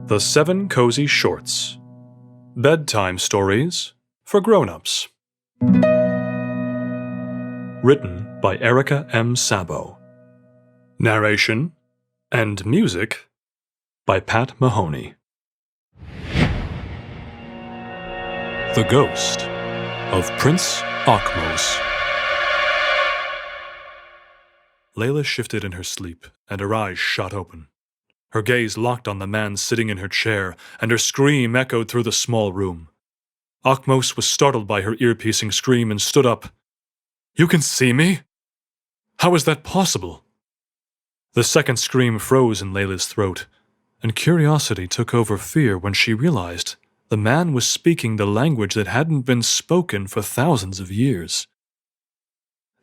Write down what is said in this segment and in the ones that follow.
The 7 Cozy Shorts. Bedtime Stories for Grown-Ups. Written by Erika M. Szabo. Narration and music by Pat Mahoney. The Ghost of Prince Akhmose. Layla shifted in her sleep, and her eyes shot open. Her gaze locked on the man sitting in her chair, and her scream echoed through the small room. Akhmose was startled by her ear-piercing scream and stood up. "You can see me? How is that possible?" The second scream froze in Layla's throat, and curiosity took over fear when she realized the man was speaking the language that hadn't been spoken for thousands of years.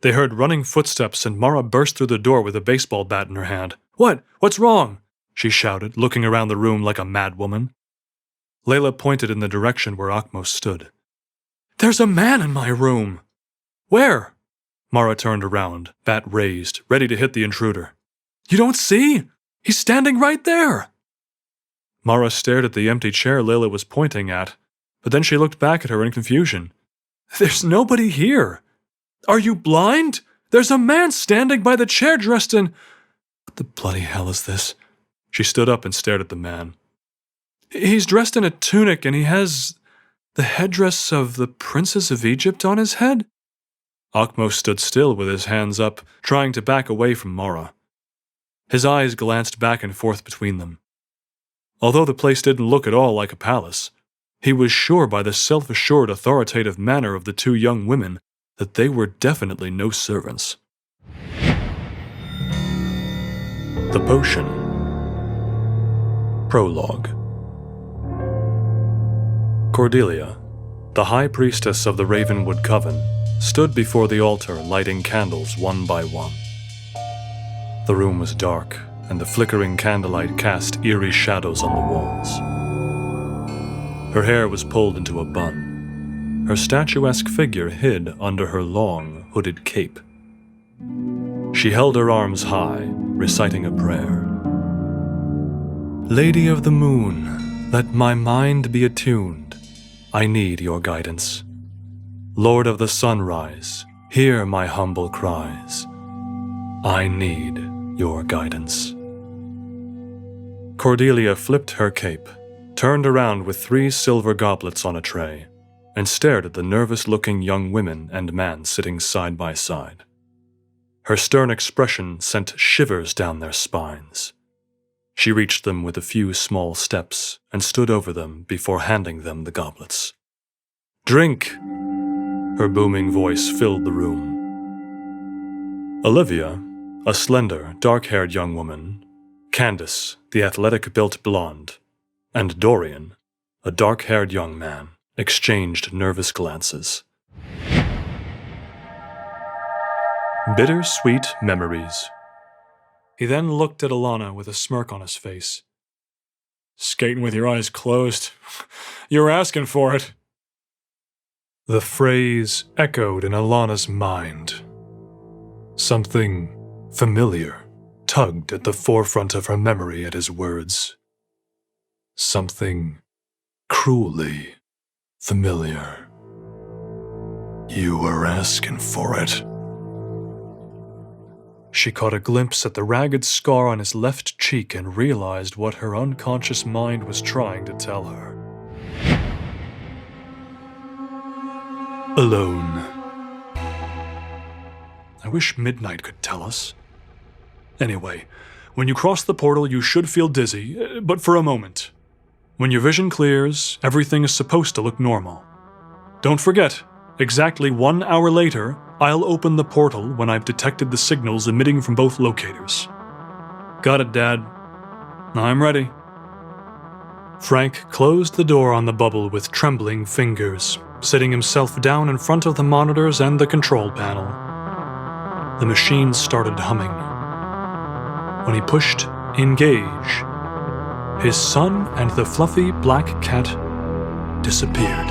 They heard running footsteps, and Mara burst through the door with a baseball bat in her hand. What's wrong?" she shouted, looking around the room like a madwoman. Layla pointed in the direction where Akhmose stood. "There's a man in my room!" "Where?" Mara turned around, bat raised, ready to hit the intruder. "You don't see? He's standing right there!" Mara stared at the empty chair Layla was pointing at, but then she looked back at her in confusion. "There's nobody here! Are you blind? There's a man standing by the chair dressed in— What the bloody hell is this?" She stood up and stared at the man. "He's dressed in a tunic and he has the headdress of the Princess of Egypt on his head?" Akhmose stood still with his hands up, trying to back away from Mara. His eyes glanced back and forth between them. Although the place didn't look at all like a palace, he was sure by the self-assured, authoritative manner of the 2 young women that they were definitely no servants. The Potion. Prologue. Cordelia, the high priestess of the Ravenwood Coven, stood before the altar lighting candles one by one. The room was dark, and the flickering candlelight cast eerie shadows on the walls. Her hair was pulled into a bun. Her statuesque figure hid under her long, hooded cape. She held her arms high, reciting a prayer. "Lady of the Moon, let my mind be attuned. I need your guidance. Lord of the Sunrise, hear my humble cries. I need your guidance." Cordelia flipped her cape, turned around with 3 silver goblets on a tray, and stared at the nervous-looking young women and man sitting side by side. Her stern expression sent shivers down their spines. She reached them with a few small steps and stood over them before handing them the goblets. "Drink!" Her booming voice filled the room. Olivia, a slender, dark-haired young woman, Candace, the athletic-built blonde, and Dorian, a dark-haired young man, exchanged nervous glances. Bittersweet Memories. He then looked at Alana with a smirk on his face. "Skating with your eyes closed. You were asking for it." The phrase echoed in Alana's mind. Something familiar tugged at the forefront of her memory at his words. Something cruelly familiar. "You were asking for it." She caught a glimpse at the ragged scar on his left cheek and realized what her unconscious mind was trying to tell her. Alone. I wish midnight could tell us. Anyway, when you cross the portal, you should feel dizzy, but for a moment. When your vision clears, everything is supposed to look normal. Don't forget, exactly 1 hour later, I'll open the portal when I've detected the signals emitting from both locators. Got it, Dad. I'm ready. Frank closed the door on the bubble with trembling fingers, sitting himself down in front of the monitors and the control panel. The machine started humming. When he pushed engage, his son and the fluffy black cat disappeared.